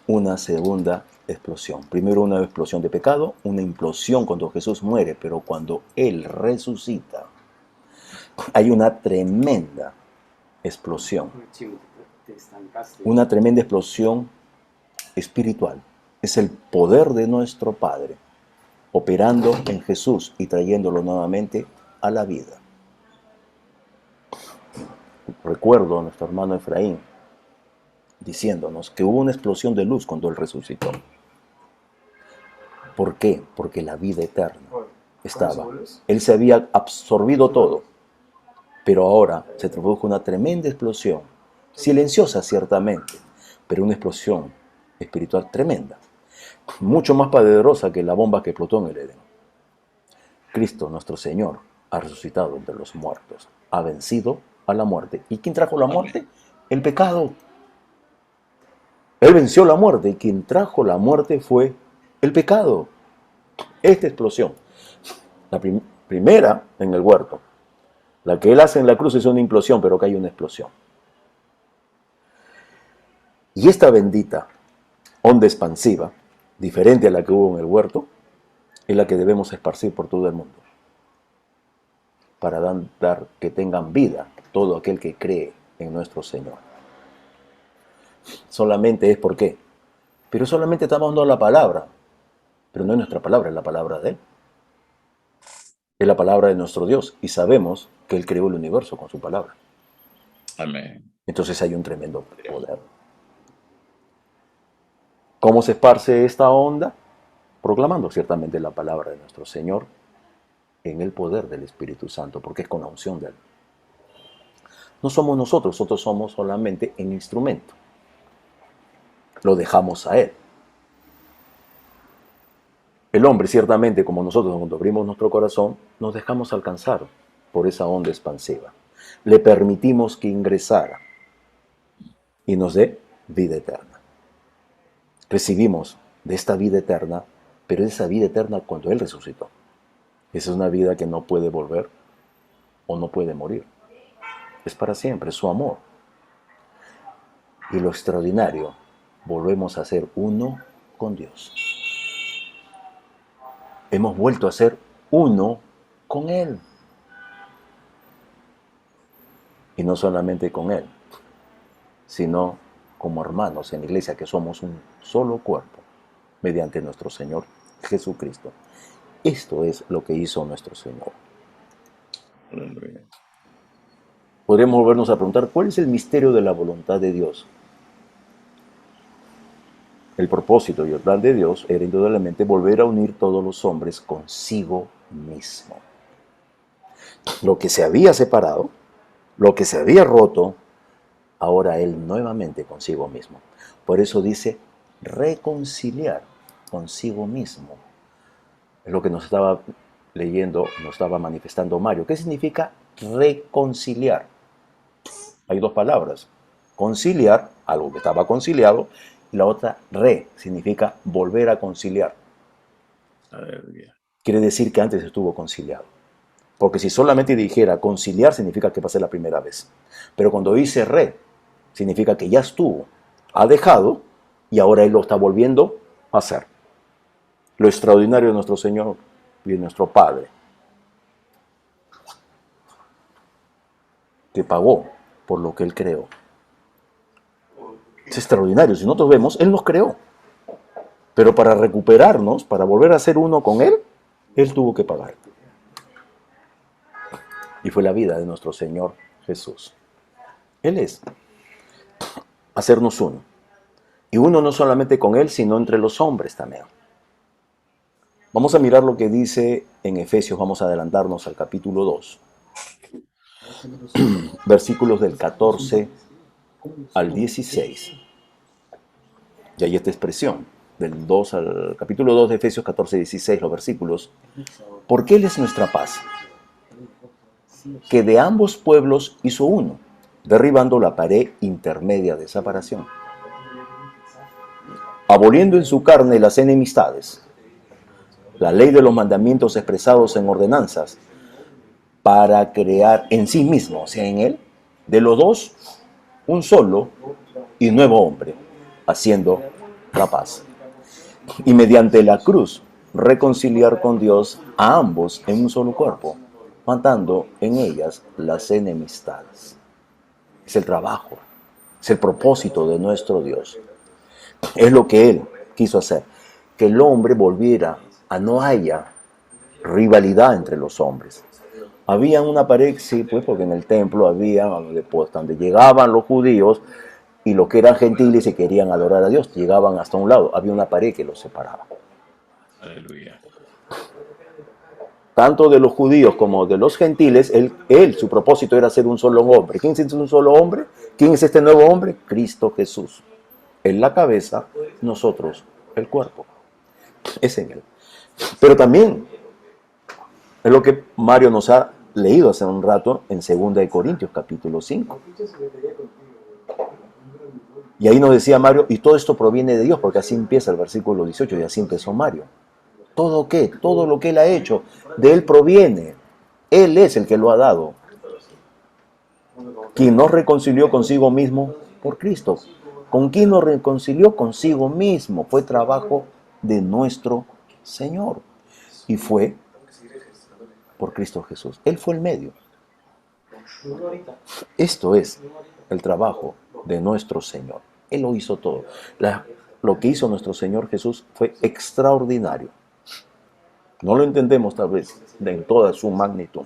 S1: una segunda explosión. Primero una explosión de pecado, una implosión cuando Jesús muere, pero cuando Él resucita, hay una tremenda explosión. Una tremenda explosión espiritual. Es el poder de nuestro Padre operando en Jesús y trayéndolo nuevamente a la vida. Recuerdo a nuestro hermano Efraín diciéndonos que hubo una explosión de luz cuando Él resucitó. ¿Por qué? Porque la vida eterna estaba. Él se había absorbido todo, pero ahora se produjo una tremenda explosión, silenciosa ciertamente, pero una explosión espiritual tremenda, mucho más poderosa que la bomba que explotó en el Edén. Cristo, nuestro Señor, ha resucitado entre los muertos, ha vencido a la muerte. ¿Y quién trajo la muerte? El pecado. Él venció la muerte y quien trajo la muerte fue el pecado. Esta explosión, la primera en el huerto, la que Él hace en la cruz es una implosión, pero acá hay una explosión. Y esta bendita onda expansiva, diferente a la que hubo en el huerto, es la que debemos esparcir por todo el mundo, para dar que tengan vida todo aquel que cree en nuestro Señor. Solamente es por qué. Pero solamente estamos dando la palabra, pero no es nuestra palabra, es la palabra de Él. Es la palabra de nuestro Dios y sabemos que Él creó el universo con su palabra.
S2: Amén.
S1: Entonces hay un tremendo poder. ¿Cómo se esparce esta onda? Proclamando ciertamente la palabra de nuestro Señor en el poder del Espíritu Santo, porque es con la unción de Él. No somos nosotros somos solamente un instrumento. Lo dejamos a Él. El hombre, ciertamente, como nosotros cuando abrimos nuestro corazón, nos dejamos alcanzar por esa onda expansiva. Le permitimos que ingresara y nos dé vida eterna. Recibimos de esta vida eterna, pero esa vida eterna cuando Él resucitó. Esa es una vida que no puede volver o no puede morir. Es para siempre, es su amor. Y lo extraordinario, volvemos a ser uno con Dios. Hemos vuelto a ser uno con Él. Y no solamente con Él, sino como hermanos en la iglesia, que somos un solo cuerpo, mediante nuestro Señor Jesucristo. Esto es lo que hizo nuestro Señor.
S2: Aleluya.
S1: Podríamos volvernos a preguntar, ¿cuál es el misterio de la voluntad de Dios? El propósito y el plan de Dios era indudablemente volver a unir todos los hombres consigo mismo. Lo que se había separado, lo que se había roto, ahora Él nuevamente consigo mismo. Por eso dice reconciliar consigo mismo. Es lo que nos estaba leyendo, nos estaba manifestando Mario. ¿Qué significa reconciliar? Hay dos palabras. Conciliar, algo que estaba conciliado, y la otra, significa volver a conciliar.
S2: Aleluya.
S1: Quiere decir que antes estuvo conciliado. Porque si solamente dijera conciliar, significa que va a ser la primera vez. Pero cuando dice significa que ya estuvo, ha dejado, y ahora Él lo está volviendo a hacer. Lo extraordinario de nuestro Señor y de nuestro Padre, que pagó por lo que Él creó. Es extraordinario. Si nosotros vemos, Él nos creó. Pero para recuperarnos, para volver a ser uno con Él, Él tuvo que pagar. Y fue la vida de nuestro Señor Jesús. Él es hacernos uno. Y uno no solamente con Él, sino entre los hombres también. Vamos a mirar lo que dice en Efesios, vamos a adelantarnos al capítulo 2. Versículos del 14 al 16. Y hay esta expresión, del 2 al capítulo 2 de Efesios 14 y 16, los versículos. Porque Él es nuestra paz, que de ambos pueblos hizo uno, derribando la pared intermedia de separación, aboliendo en su carne las enemistades, la ley de los mandamientos expresados en ordenanzas, para crear en sí mismo, o sea, en Él, de los dos, un solo y nuevo hombre, haciendo la paz. Y mediante la cruz, reconciliar con Dios a ambos en un solo cuerpo, matando en ellas las enemistades. Es el trabajo, es el propósito de nuestro Dios. Es lo que Él quiso hacer, que el hombre volviera a no haya rivalidad entre los hombres. Había una pared, sí, pues, porque en el templo había, donde llegaban los judíos y los que eran gentiles y querían adorar a Dios, llegaban hasta un lado, había una pared que los separaba.
S2: Aleluya.
S1: Tanto de los judíos como de los gentiles, él, su propósito era ser un solo hombre. ¿Quién es un solo hombre? ¿Quién es este nuevo hombre? Cristo Jesús. Él la cabeza, nosotros el cuerpo. Es en Él. Pero también es lo que Mario nos ha leído hace un rato en 2 Corintios capítulo 5. Y ahí nos decía Mario, y todo esto proviene de Dios, porque así empieza el versículo 18, y así empezó Mario. ¿Todo qué? Todo lo que Él ha hecho, de Él proviene. Él es el que lo ha dado. Quien nos reconcilió consigo mismo por Cristo. ¿Con quién nos reconcilió? Consigo mismo. Fue trabajo de nuestro Señor. Y fue por Cristo Jesús. Él fue el medio. Esto es el trabajo de nuestro Señor. Él lo hizo todo. Lo que hizo nuestro Señor Jesús fue extraordinario. No lo entendemos tal vez en toda su magnitud.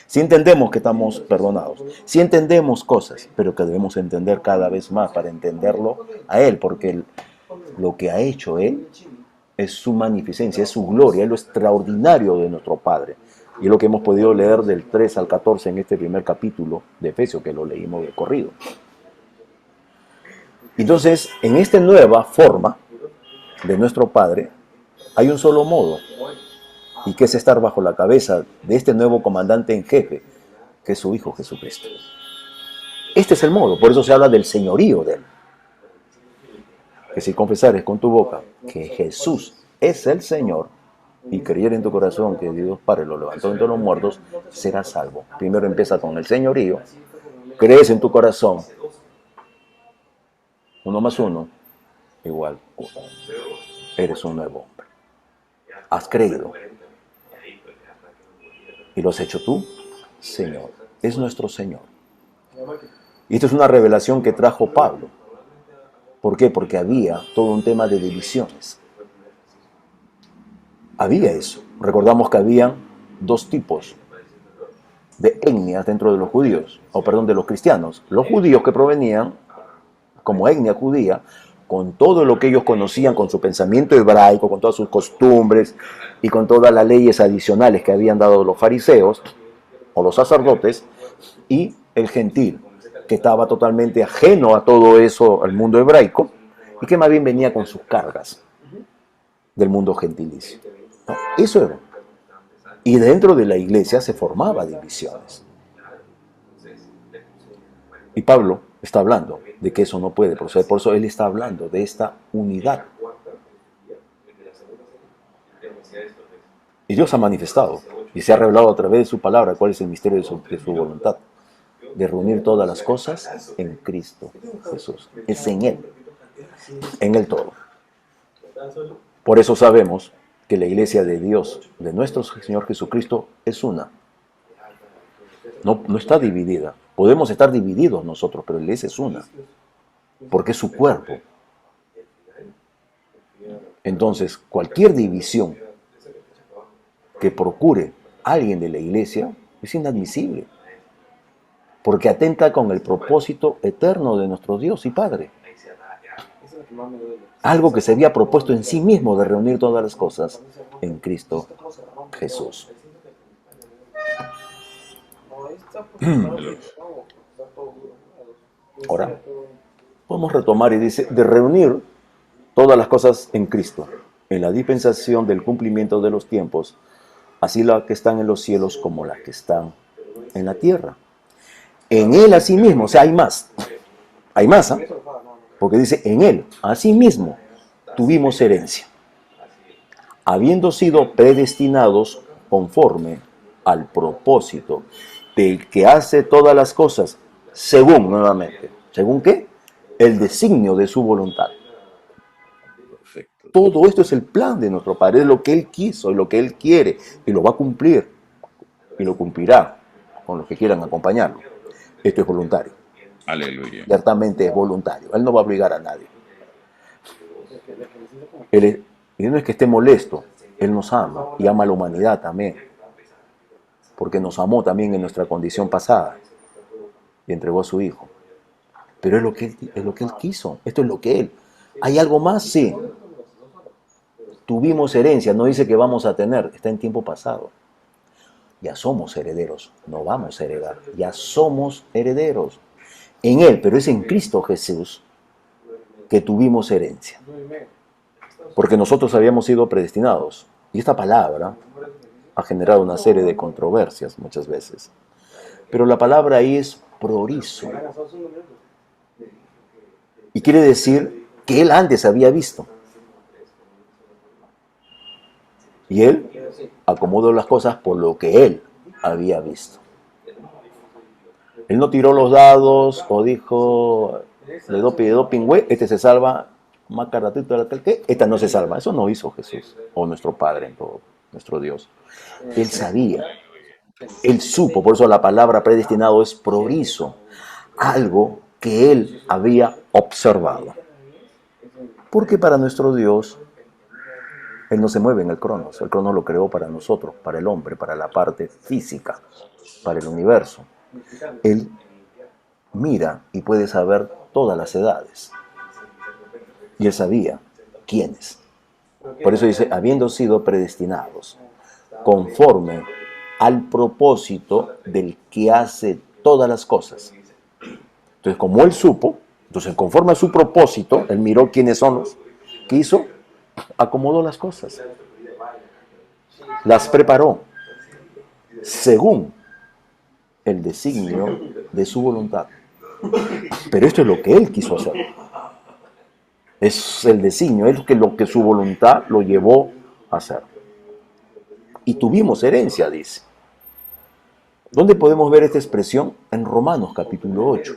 S1: Sí entendemos que estamos perdonados. Sí entendemos cosas, pero que debemos entender cada vez más para entenderlo a Él, porque lo que ha hecho Él es su magnificencia, es su gloria, es lo extraordinario de nuestro Padre. Y es lo que hemos podido leer del 3 al 14 en este primer capítulo de Efesios, que lo leímos de corrido. Entonces, en esta nueva forma de nuestro Padre, Hay un solo modo, y que es estar bajo la cabeza de este nuevo comandante en jefe, que es su Hijo Jesucristo. Este es el modo, por eso se habla del señorío de él. Que si confesares con tu boca que Jesús es el Señor, y creer en tu corazón que Dios Padre lo levantó entre los muertos, serás salvo. Primero empieza con el señorío, crees en tu corazón, 1 más 1 igual 1. Eres un nuevo hombre. Has creído. ¿Y lo has hecho tú? Señor. Es nuestro Señor. Y esto es una revelación que trajo Pablo. ¿Por qué? Porque había todo un tema de divisiones. Había eso. Recordamos que habían 2 tipos de etnias dentro de los judíos, de los cristianos. Los judíos que provenían como etnia judía, con todo lo que ellos conocían, con su pensamiento hebraico, con todas sus costumbres y con todas las leyes adicionales que habían dado los fariseos o los sacerdotes, y el gentil, que estaba totalmente ajeno a todo eso, al mundo hebraico, y que más bien venía con sus cargas del mundo gentilicio. No, eso era. Y dentro de la iglesia se formaba divisiones. Y Pablo está hablando de que eso no puede proceder. Por eso él está hablando de esta unidad. Y Dios ha manifestado y se ha revelado a través de su palabra cuál es el misterio de su voluntad. De reunir todas las cosas en Cristo Jesús. Es en Él todo. Por eso sabemos que la iglesia de Dios, de nuestro Señor Jesucristo, es una. No está dividida. Podemos estar divididos nosotros, pero la iglesia es una. Porque es su cuerpo. Entonces, cualquier división que procure alguien de la iglesia es inadmisible. Porque atenta con el propósito eterno de nuestro Dios y Padre. Algo que se había propuesto en sí mismo de reunir todas las cosas en Cristo Jesús. Ahora, podemos retomar y dice, de reunir todas las cosas en Cristo, en la dispensación del cumplimiento de los tiempos, así las que están en los cielos como las que están en la tierra. En Él asimismo, o sea, hay más, ¿eh? Porque dice, en Él asimismo tuvimos herencia, habiendo sido predestinados conforme al propósito del que hace todas las cosas, según, nuevamente, ¿según qué? El designio de su voluntad.
S2: Perfecto.
S1: Todo esto es el plan de nuestro Padre, es lo que Él quiso, es lo que Él quiere, y lo va a cumplir, y lo cumplirá con los que quieran acompañarlo. Esto es voluntario.
S2: Aleluya.
S1: Ciertamente es voluntario. Él no va a obligar a nadie. Y no es que esté molesto, Él nos ama y ama a la humanidad también. Porque nos amó también en nuestra condición pasada y entregó a su Hijo. Pero es lo que Él quiso. Esto es lo que Él. ¿Hay algo más? Sí. Tuvimos herencia, no dice que vamos a tener, está en tiempo pasado. Ya somos herederos, no vamos a heredar, ya somos herederos. En Él, pero es en Cristo Jesús que tuvimos herencia. Porque nosotros habíamos sido predestinados. Y esta palabra ha generado una serie de controversias muchas veces. Pero la palabra ahí es prorizo. Y quiere decir que Él antes había visto. Y Él acomodó las cosas por lo que Él había visto. Él no tiró los dados o dijo, de doping, güey, este se salva, más caratito de que esta no se salva. Eso no hizo Jesús o nuestro Padre, nuestro Dios. Él sabía, Él supo, por eso la palabra predestinado es prorizo, algo que Él había observado. Porque para nuestro Dios, Él no se mueve en el cronos lo creó para nosotros, para el hombre, para la parte física, para el universo. Él mira y puede saber todas las edades. Y Él sabía quiénes. Por eso dice, habiendo sido predestinados, conforme al propósito del que hace todas las cosas. Entonces, como Él supo, entonces conforme a su propósito, Él miró quiénes son los que hizo, acomodó las cosas, las preparó según el designio de su voluntad. Pero esto es lo que Él quiso hacer. Es el designio, es lo que su voluntad lo llevó a hacer. Y tuvimos herencia, dice. ¿Dónde podemos ver esta expresión? En Romanos capítulo 8.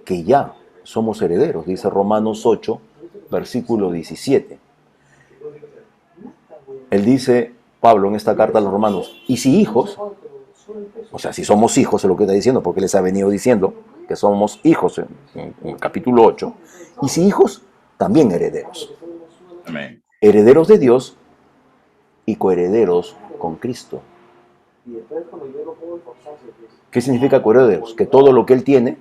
S1: Que ya somos herederos, dice Romanos 8, versículo 17. Él dice, Pablo en esta carta a los romanos, y si hijos, o sea, si somos hijos, es lo que está diciendo, porque les ha venido diciendo que somos hijos en el capítulo 8, y si hijos, también herederos.
S2: Amén.
S1: Herederos de Dios y coherederos con Cristo. ¿Qué significa coherederos? Que todo lo que Él tiene,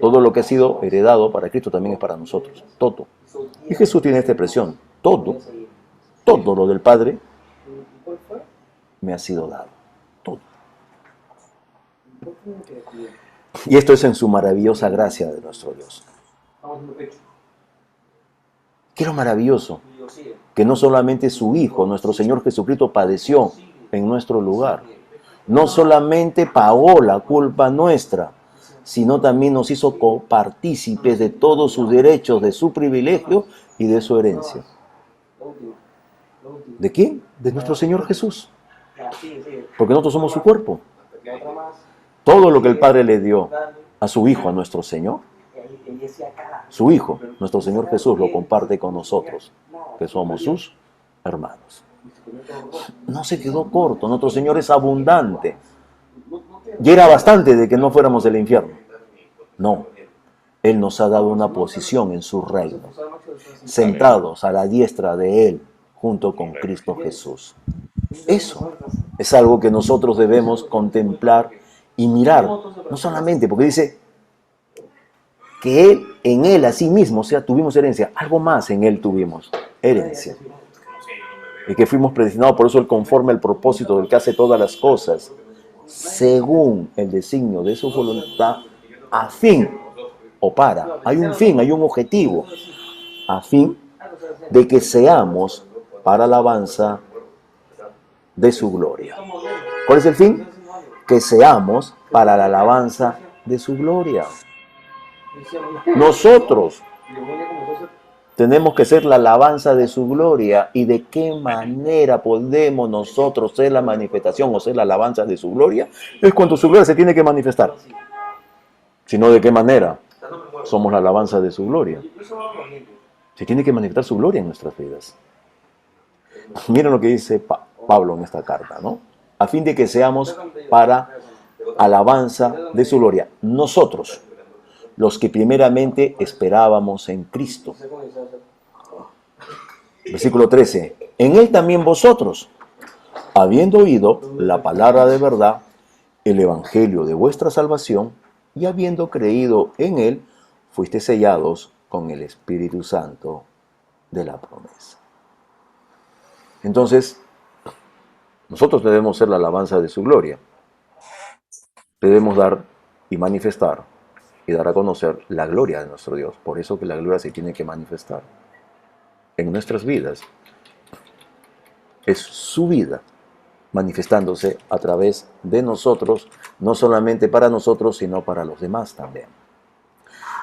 S1: todo lo que ha sido heredado para Cristo también es para nosotros. Todo. Y Jesús tiene esta expresión. Todo lo del Padre me ha sido dado. Todo. Y esto es en su maravillosa gracia de nuestro Dios. ¿Qué es lo maravilloso? Que no solamente su Hijo, nuestro Señor Jesucristo, padeció en nuestro lugar. No solamente pagó la culpa nuestra, sino también nos hizo copartícipes de todos sus derechos, de su privilegio y de su herencia. ¿De quién? De nuestro Señor Jesús. Porque nosotros somos su cuerpo. Todo lo que el Padre le dio a su Hijo, a nuestro Señor, su Hijo, nuestro Señor Jesús, lo comparte con nosotros, que somos sus hermanos. No se quedó corto, nuestro Señor es abundante. Y era bastante de que no fuéramos del infierno. No, Él nos ha dado una posición en su reino, sentados a la diestra de Él, junto con Cristo Jesús. Eso es algo que nosotros debemos contemplar y mirar, no solamente porque dice que Él, en Él, a sí mismo, o sea, tuvimos herencia, algo más en Él tuvimos, herencia. Y que fuimos predestinados, por eso Él conforme al propósito del que hace todas las cosas, según el designio de su voluntad, a fin, o para, hay un fin, hay un objetivo, a fin de que seamos para alabanza de su gloria. ¿Cuál es el fin? Que seamos para la alabanza de su gloria. Nosotros tenemos que ser la alabanza de su gloria. ¿Y de qué manera podemos nosotros ser la manifestación o ser la alabanza de su gloria? Es cuando su gloria se tiene que manifestar. Sino de qué manera somos la alabanza de su gloria. Se tiene que manifestar su gloria en nuestras vidas. Miren lo que dice Pablo en esta carta, ¿no? A fin de que seamos para alabanza de su gloria. Nosotros, los que primeramente esperábamos en Cristo. Versículo 13. En Él también vosotros, habiendo oído la palabra de verdad, el evangelio de vuestra salvación, y habiendo creído en Él, fuiste sellados con el Espíritu Santo de la promesa. Entonces, nosotros debemos ser la alabanza de su gloria. Debemos dar y manifestar y dar a conocer la gloria de nuestro Dios. Por eso que la gloria se tiene que manifestar en nuestras vidas. Es su vida manifestándose a través de nosotros, no solamente para nosotros, sino para los demás también.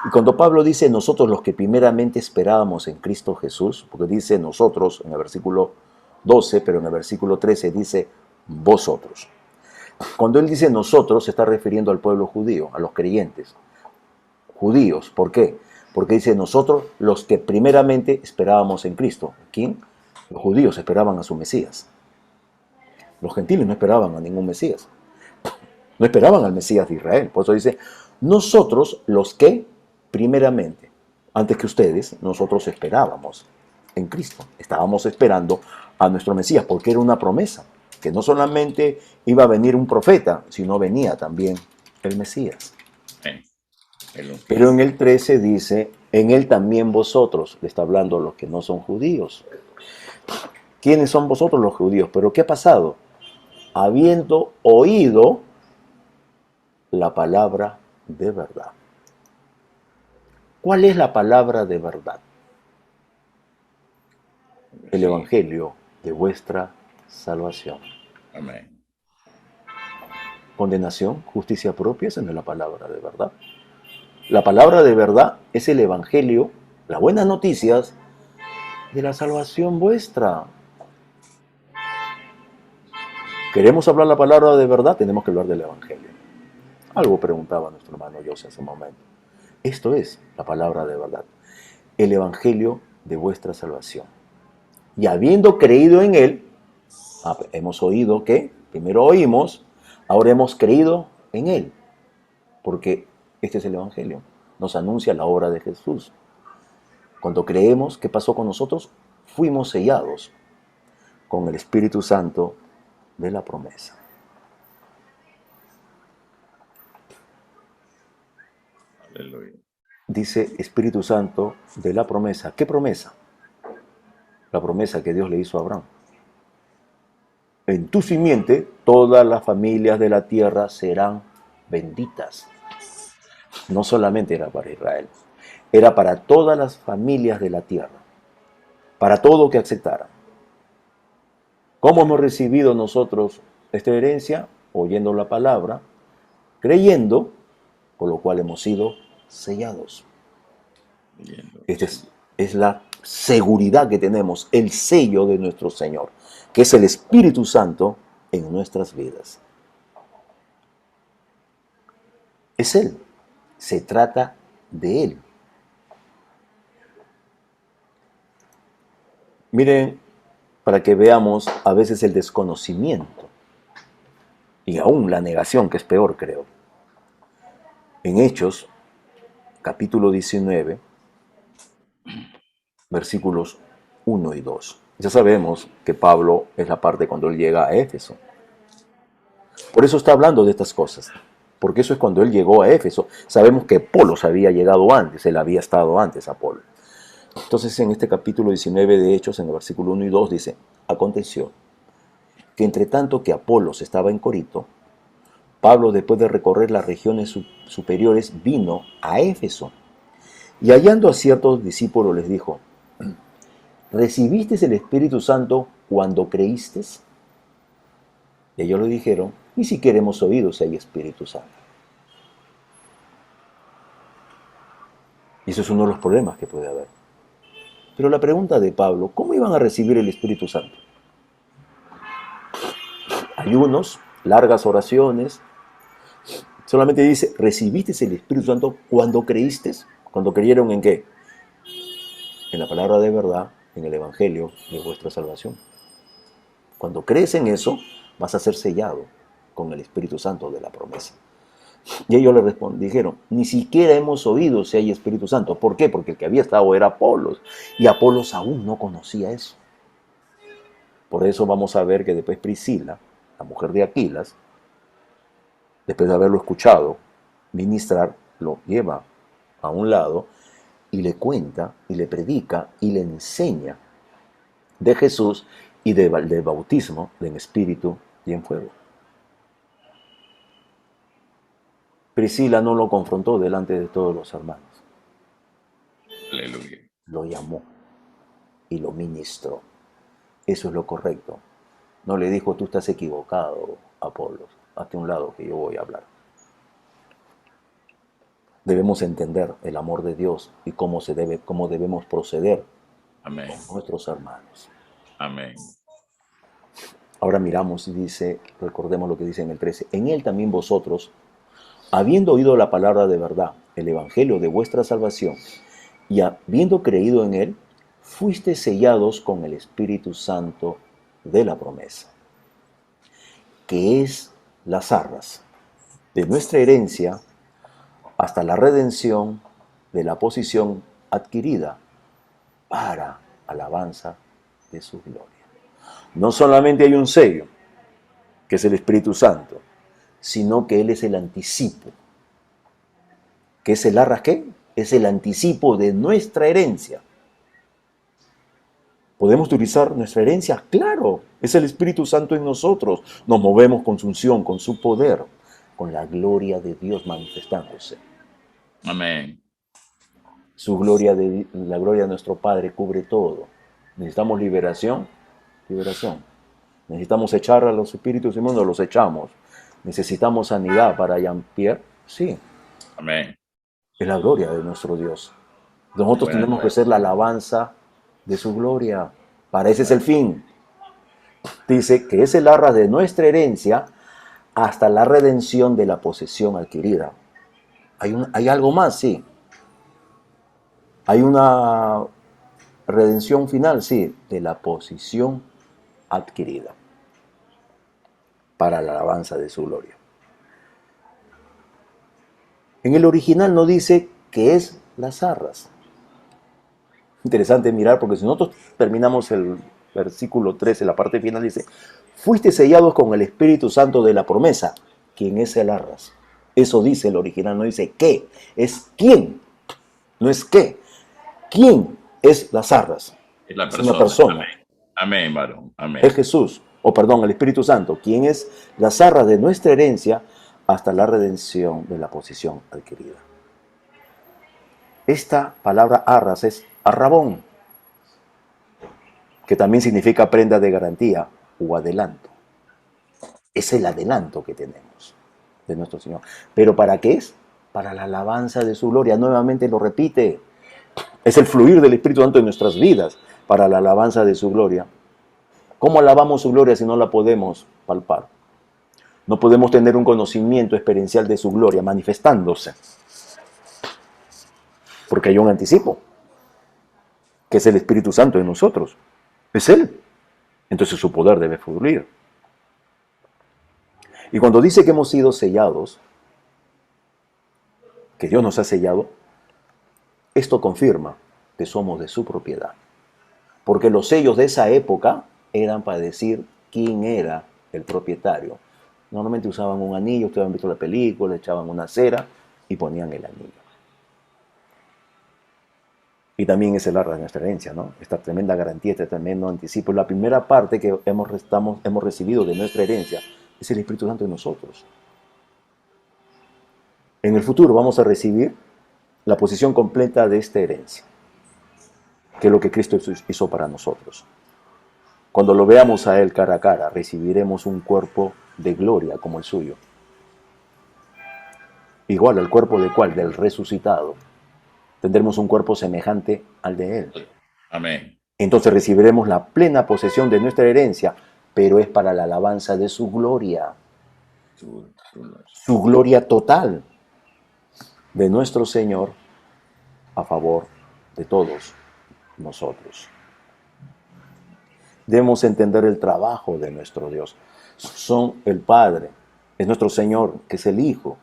S1: Y cuando Pablo dice nosotros los que primeramente esperábamos en Cristo Jesús, porque dice nosotros en el versículo 12, pero en el versículo 13 dice vosotros. Cuando él dice nosotros, se está refiriendo al pueblo judío, a los creyentes. Judíos, ¿por qué? Porque dice nosotros los que primeramente esperábamos en Cristo. ¿Quién? Los judíos esperaban a su Mesías. Los gentiles no esperaban a ningún Mesías. No esperaban al Mesías de Israel. Por eso dice, nosotros los que primeramente, antes que ustedes, nosotros esperábamos en Cristo. Estábamos esperando a nuestro Mesías porque era una promesa. Que no solamente iba a venir un profeta, sino venía también el Mesías. Pero en el 13 dice, en Él también vosotros, le está hablando a los que no son judíos. ¿Quiénes son vosotros los judíos? ¿Pero qué ha pasado? Habiendo oído la palabra de verdad. ¿Cuál es la palabra de verdad? el
S2: Sí.
S1: evangelio de vuestra salvación.
S2: Amén.
S1: Condenación, justicia propia, esa no es la palabra de verdad. La palabra de verdad es el evangelio, las buenas noticias de la salvación vuestra. ¿Queremos hablar la palabra de verdad? Tenemos que hablar del evangelio. Algo preguntaba nuestro hermano José hace un momento. Esto es la palabra de verdad, el evangelio de vuestra salvación. Y habiendo creído en él, hemos oído que primero oímos, ahora hemos creído en él, porque este es el evangelio. Nos anuncia la obra de Jesús. Cuando creemos, ¿qué pasó con nosotros? Fuimos sellados con el Espíritu Santo de la promesa.
S2: Aleluya.
S1: Dice Espíritu Santo de la promesa. ¿Qué promesa? La promesa que Dios le hizo a Abraham. En tu simiente todas las familias de la tierra serán benditas. No solamente era para Israel, era para todas las familias de la tierra, para todo que aceptara. ¿Cómo hemos recibido nosotros esta herencia? Oyendo la palabra, creyendo, por lo cual hemos sido sellados.
S2: Viendo,
S1: Esta
S2: sí.
S1: es la seguridad que tenemos, el sello de nuestro Señor, que es el Espíritu Santo en nuestras vidas. Es Él, se trata de Él. Miren, para que veamos a veces el desconocimiento y aún la negación, que es peor, creo. En Hechos, capítulo 19, versículos 1 y 2. Ya sabemos que Pablo es la parte cuando él llega a Éfeso. Por eso está hablando de estas cosas, porque eso es cuando él llegó a Éfeso. Sabemos que Apolos había llegado antes, él había estado antes, Apolo. Entonces en este capítulo 19 de Hechos, en el versículo 1 y 2 dice, aconteció que entre tanto que Apolos estaba en Corinto, Pablo, después de recorrer las regiones superiores, vino a Éfeso. Y hallando a ciertos discípulos les dijo, ¿recibiste el Espíritu Santo cuando creíste? Y ellos le dijeron, ni siquiera hemos oído si hay Espíritu Santo. Y eso es uno de los problemas que puede haber. Pero la pregunta de Pablo, ¿cómo iban a recibir el Espíritu Santo? Ayunos, largas oraciones. Solamente dice, ¿recibiste el Espíritu Santo cuando creíste? ¿Cuando creyeron en qué? En la palabra de verdad, en el Evangelio de vuestra salvación. Cuando crees en eso, vas a ser sellado con el Espíritu Santo de la promesa. Y ellos le dijeron, ni siquiera hemos oído si hay Espíritu Santo. ¿Por qué? Porque el que había estado era Apolos. Y Apolos aún no conocía eso. Por eso vamos a ver que después Priscila, la mujer de Aquilas, después de haberlo escuchado ministrar, lo lleva a un lado y le cuenta y le predica y le enseña de Jesús y del bautismo en espíritu y en fuego. Priscila no lo confrontó delante de todos los hermanos,
S2: Aleluya.
S1: lo llamó y lo ministró. Eso es lo correcto. No le dijo, tú estás equivocado, Apolos, hazte a un lado que yo voy a hablar. Debemos entender el amor de Dios y cómo debemos proceder
S2: Amén.
S1: con nuestros hermanos.
S2: Amén.
S1: Ahora miramos y dice, recordemos lo que dice en el 13, en él también vosotros, habiendo oído la palabra de verdad, el evangelio de vuestra salvación, y habiendo creído en él, fuiste sellados con el Espíritu Santo de la promesa, que es las arras de nuestra herencia hasta la redención de la posición adquirida para alabanza de su gloria. No solamente hay un sello, que es el Espíritu Santo, sino que Él es el anticipo. ¿Qué es el arras qué? Es el anticipo de nuestra herencia. ¿Podemos utilizar nuestra herencia? Claro, es el Espíritu Santo en nosotros. Nos movemos con su unción, con su poder, con la gloria de Dios manifestándose.
S2: Amén.
S1: La gloria de nuestro Padre cubre todo. Necesitamos liberación, liberación. Necesitamos echar a los espíritus inmundos, los echamos. Necesitamos sanidad para Jean-Pierre, sí.
S2: Amén.
S1: Es la gloria de nuestro Dios. Nosotros
S2: Buenas
S1: tenemos que
S2: nuevas.
S1: ser la alabanza de su gloria. Para ese es el fin. Dice que es el arras de nuestra herencia hasta la redención de la posesión adquirida. ¿Hay algo más? Sí. Hay una redención final, sí, de la posesión adquirida para la alabanza de su gloria. En el original no dice que es las arras. Interesante mirar, porque si nosotros terminamos el versículo 13, la parte final dice, fuiste sellados con el Espíritu Santo de la promesa, quien es el arras. Eso dice el original, no dice qué, es quién, no es qué. ¿Quién es las arras?
S2: Es la
S1: Es
S2: persona.
S1: una persona.
S2: Amén. Amén, varón. Amén.
S1: Es Jesús, o perdón, el Espíritu Santo, quien es las arras de nuestra herencia hasta la redención de la posesión adquirida. Esta palabra arras es arrabón, que también significa prenda de garantía o adelanto. Es el adelanto que tenemos de nuestro Señor. ¿Pero para qué es? Para la alabanza de su gloria. Nuevamente lo repite. Es el fluir del Espíritu Santo en nuestras vidas para la alabanza de su gloria. ¿Cómo alabamos su gloria si no la podemos palpar? No podemos tener un conocimiento experiencial de su gloria manifestándose. Porque hay un anticipo, que es el Espíritu Santo en nosotros. Es Él. Entonces su poder debe fluir. Y cuando dice que hemos sido sellados, que Dios nos ha sellado, esto confirma que somos de su propiedad. Porque los sellos de esa época eran para decir quién era el propietario. Normalmente usaban un anillo, ustedes han visto la película, echaban una cera y ponían el anillo. Y también es el arra de nuestra herencia, ¿no? Esta tremenda garantía, este tremendo anticipo. La primera parte que hemos recibido de nuestra herencia es el Espíritu Santo en nosotros. En el futuro vamos a recibir la posición completa de esta herencia, que es lo que Cristo hizo para nosotros. Cuando lo veamos a Él cara a cara, recibiremos un cuerpo de gloria como el suyo. Igual al cuerpo de cuál? Del resucitado. Tendremos un cuerpo semejante al de Él.
S2: Amén.
S1: Entonces recibiremos la plena posesión de nuestra herencia, pero es para la alabanza de su gloria. Su gloria total de nuestro Señor a favor de todos nosotros. Debemos entender el trabajo de nuestro Dios. Son el Padre, es nuestro Señor, que es el Hijo,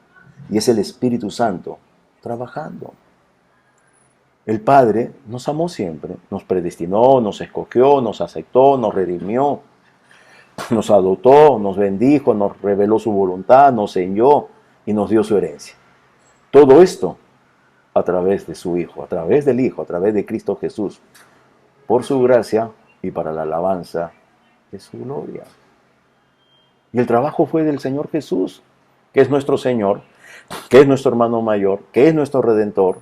S1: y es el Espíritu Santo trabajando. El Padre nos amó siempre, nos predestinó, nos escogió, nos aceptó, nos redimió, nos adoptó, nos bendijo, nos reveló su voluntad, nos selló y nos dio su herencia. Todo esto a través de su Hijo, a través del Hijo, a través de Cristo Jesús, por su gracia y para la alabanza de su gloria. Y el trabajo fue del Señor Jesús, que es nuestro Señor, que es nuestro hermano mayor, que es nuestro Redentor,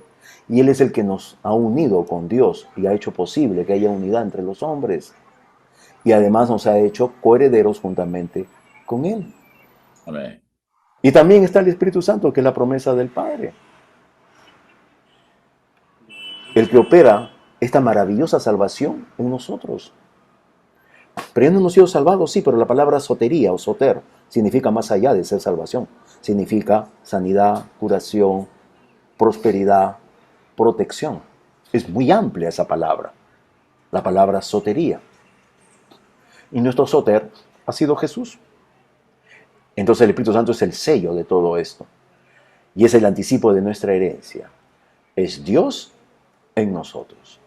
S1: y Él es el que nos ha unido con Dios y ha hecho posible que haya unidad entre los hombres. Y además nos ha hecho coherederos juntamente con Él.
S2: Amén.
S1: Y también está el Espíritu Santo, que es la promesa del Padre. El que opera esta maravillosa salvación en nosotros. Pero ya no hemos sido salvados, sí, pero la palabra sotería o soter significa más allá de ser salvación. Significa sanidad, curación, prosperidad, protección. Es muy amplia esa palabra, la palabra sotería. Y nuestro soter ha sido Jesús. Entonces el Espíritu Santo es el sello de todo esto. Y es el anticipo de nuestra herencia. Es Dios en nosotros.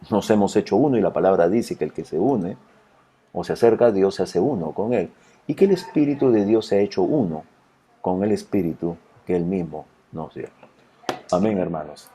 S1: Nos hemos hecho uno y la palabra dice que el que se une o se acerca a Dios se hace uno con Él. Y que el Espíritu de Dios se ha hecho uno con el Espíritu que Él mismo nos dio. Amén, hermanos.